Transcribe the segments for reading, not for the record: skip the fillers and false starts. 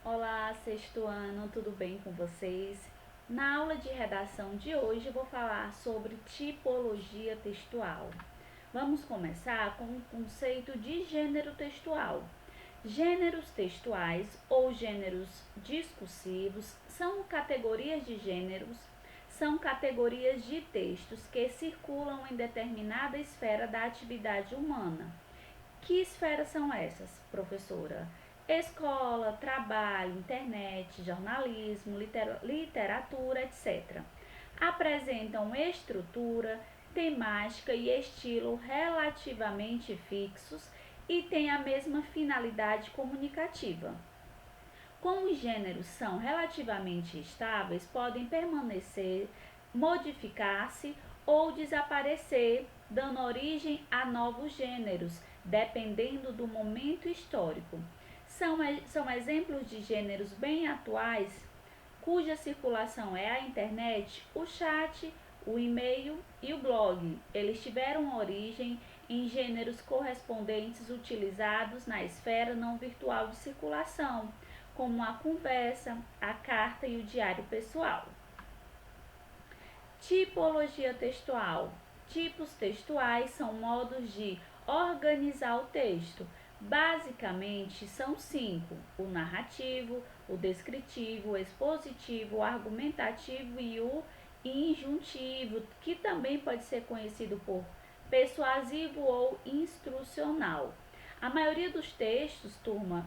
Olá, sexto ano, tudo bem com vocês? Na aula de redação de hoje eu vou falar sobre tipologia textual. Vamos começar com o conceito de gênero textual. Gêneros textuais ou gêneros discursivos são categorias de gêneros, são categorias de textos que circulam em determinada esfera da atividade humana. Que esferas são essas, professora? Escola, trabalho, internet, jornalismo, literatura, etc. Apresentam estrutura, temática e estilo relativamente fixos e têm a mesma finalidade comunicativa. Como os gêneros são relativamente estáveis, podem permanecer, modificar-se ou desaparecer, dando origem a novos gêneros, dependendo do momento histórico. São exemplos de gêneros bem atuais, cuja circulação é a internet, o chat, o e-mail e o blog. Eles tiveram origem em gêneros correspondentes utilizados na esfera não virtual de circulação, como a conversa, a carta e o diário pessoal. Tipologia textual. Tipos textuais são modos de organizar o texto. Basicamente, são 5: o narrativo, o descritivo, o expositivo, o argumentativo e o injuntivo, que também pode ser conhecido por persuasivo ou instrucional. A maioria dos textos, turma,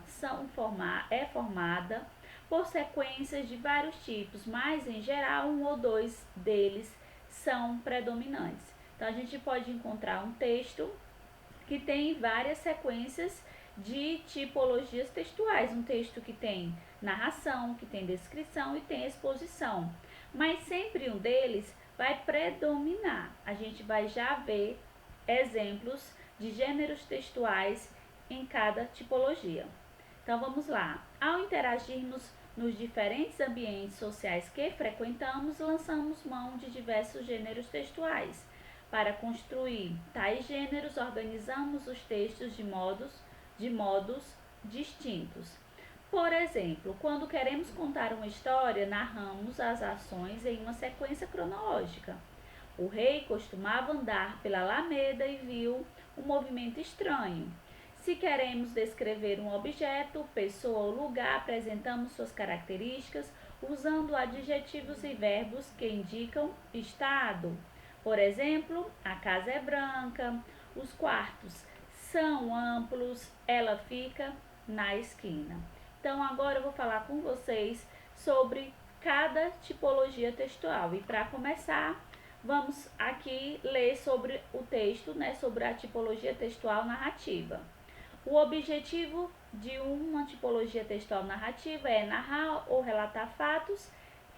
é formada por sequências de vários tipos, mas em geral um ou dois deles são predominantes. Então a gente pode encontrar um texto que tem várias sequências de tipologias textuais, um texto que tem narração, que tem descrição e tem exposição, mas sempre um deles vai predominar. A gente vai já ver exemplos de gêneros textuais em cada tipologia. Então vamos lá. Ao interagirmos nos diferentes ambientes sociais que frequentamos, lançamos mão de diversos gêneros textuais. Para construir tais gêneros, organizamos os textos de modos distintos. Por exemplo, quando queremos contar uma história, narramos as ações em uma sequência cronológica. O rei costumava andar pela alameda e viu um movimento estranho. Se queremos descrever um objeto, pessoa ou lugar, apresentamos suas características usando adjetivos e verbos que indicam estado. Por exemplo, a casa é branca, os quartos são amplos, ela fica na esquina. Então, agora eu vou falar com vocês sobre cada tipologia textual. E para começar, vamos aqui ler sobre o texto, sobre a tipologia textual narrativa. O objetivo de uma tipologia textual narrativa é narrar ou relatar fatos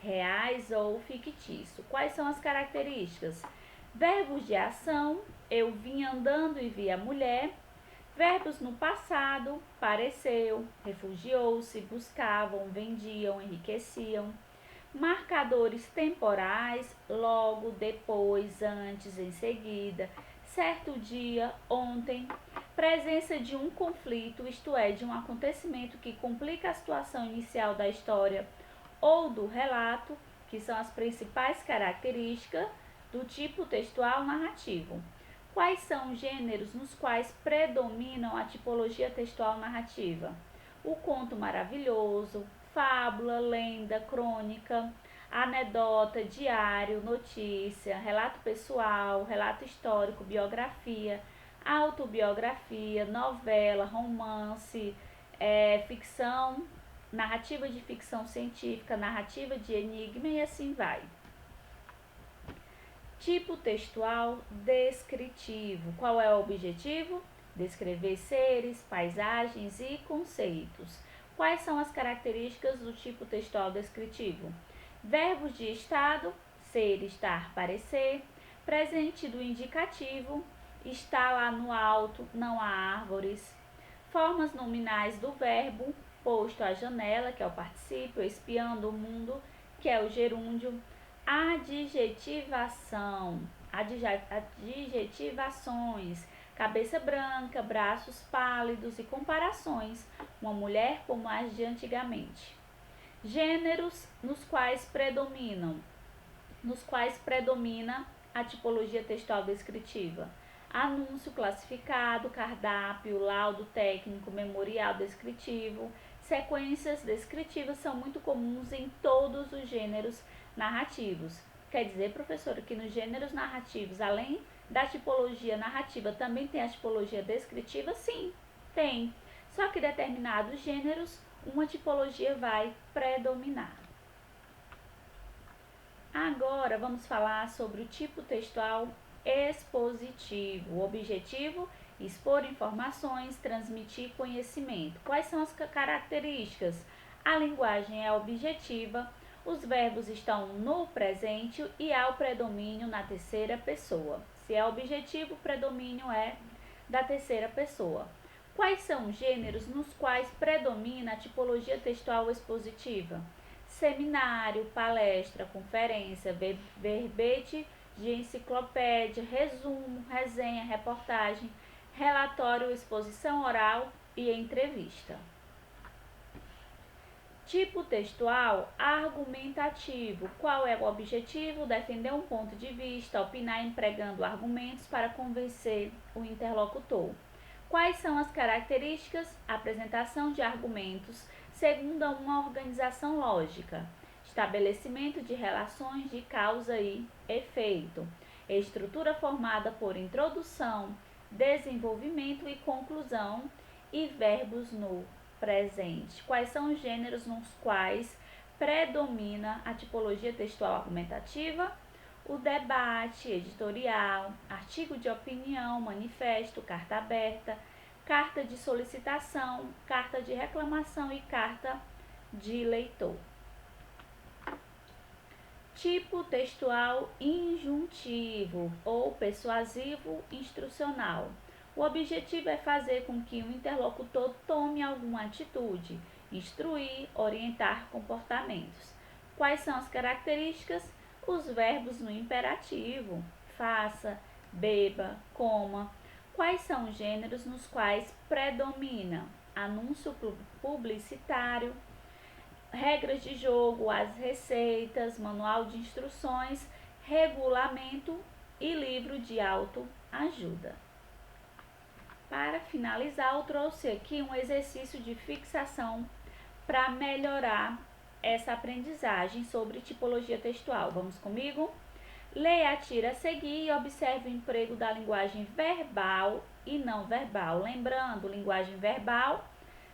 reais ou fictícios. Quais são as características? Verbos de ação: eu vim andando e vi a mulher. Verbos no passado: pareceu, refugiou-se, buscavam, vendiam, enriqueciam. Marcadores temporais: logo, depois, antes, em seguida, certo dia, ontem. Presença de um conflito, isto é, de um acontecimento que complica a situação inicial da história ou do relato, que são as principais características do tipo textual narrativo. Quais são os gêneros nos quais predominam a tipologia textual narrativa? O conto maravilhoso, fábula, lenda, crônica, anedota, diário, notícia, relato pessoal, relato histórico, biografia, autobiografia, novela, romance, ficção, narrativa de ficção científica, narrativa de enigma e assim vai. Tipo textual descritivo. Qual é o objetivo? Descrever seres, paisagens e conceitos. Quais são as características do tipo textual descritivo? Verbos de estado: ser, estar, parecer. Presente do indicativo: está lá no alto, não há árvores. Formas nominais do verbo: posto à janela, que é o particípio, espiando o mundo, que é o gerúndio. Adjetivação, adjetivações: cabeça branca, braços pálidos e comparações: uma mulher como as de antigamente. Gêneros nos quais predomina a tipologia textual descritiva: anúncio classificado, cardápio, laudo técnico, memorial descritivo. Sequências descritivas são muito comuns em todos os gêneros narrativos. Quer dizer, professora, que nos gêneros narrativos, além da tipologia narrativa, também tem a tipologia descritiva? Sim, tem. Só que determinados gêneros, uma tipologia vai predominar. Agora vamos falar sobre o tipo textual expositivo. O objetivo: expor informações, transmitir conhecimento. Quais são as características? A linguagem é objetiva, os verbos estão no presente e há o predomínio na terceira pessoa. Se é objetivo, o predomínio é da terceira pessoa. Quais são os gêneros nos quais predomina a tipologia textual expositiva? Seminário, palestra, conferência, verbete de enciclopédia, resumo, resenha, reportagem, relatório, exposição oral e entrevista. Tipo textual argumentativo. Qual é o objetivo? Defender um ponto de vista, opinar empregando argumentos para convencer o interlocutor. Quais são as características? Apresentação de argumentos segundo uma organização lógica, estabelecimento de relações de causa e efeito, estrutura formada por introdução, desenvolvimento e conclusão e verbos no presente. Quais são os gêneros nos quais predomina a tipologia textual argumentativa? O debate, editorial, artigo de opinião, manifesto, carta aberta, carta de solicitação, carta de reclamação e carta de leitor. Tipo textual injuntivo ou persuasivo instrucional. O objetivo é fazer com que o interlocutor tome alguma atitude, instruir, orientar comportamentos. Quais são as características? Os verbos no imperativo: faça, beba, coma. Quais são os gêneros nos quais predomina? Anúncio publicitário, regras de jogo, as receitas, manual de instruções, regulamento e livro de autoajuda. Para finalizar, eu trouxe aqui um exercício de fixação para melhorar essa aprendizagem sobre tipologia textual. Vamos comigo? Leia a tira a seguir e observe o emprego da linguagem verbal e não verbal. Lembrando, linguagem verbal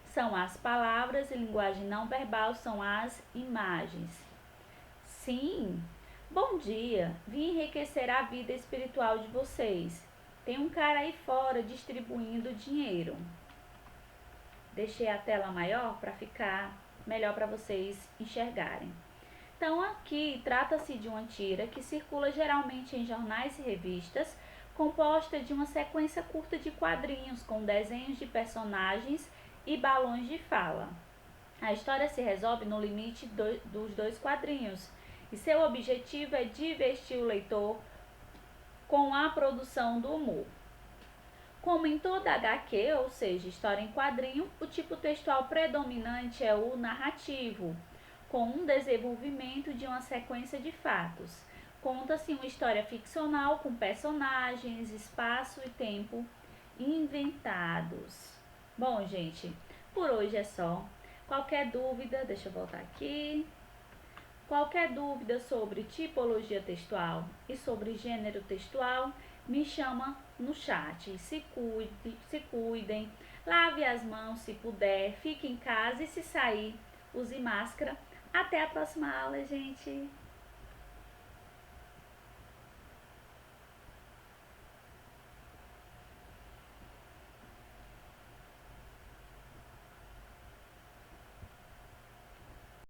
são as palavras e linguagem não verbal são as imagens. Sim, bom dia, vim enriquecer a vida espiritual de vocês. Tem um cara aí fora distribuindo dinheiro. Deixei a tela maior para ficar melhor para vocês enxergarem. Então, aqui trata-se de uma tira que circula geralmente em jornais e revistas, composta de uma sequência curta de quadrinhos com desenhos de personagens e balões de fala. A história se resolve no limite dos dois quadrinhos e seu objetivo é divertir o leitor com a produção do humor. Como em toda HQ, ou seja, história em quadrinho, o tipo textual predominante é o narrativo, com um desenvolvimento de uma sequência de fatos. Conta-se uma história ficcional com personagens, espaço e tempo inventados. Bom, gente, por hoje é só. Qualquer dúvida, deixa eu voltar aqui. Qualquer dúvida sobre tipologia textual e sobre gênero textual, me chama no chat. Se cuidem, lave as mãos se puder, fique em casa e se sair, use máscara. Até a próxima aula, gente!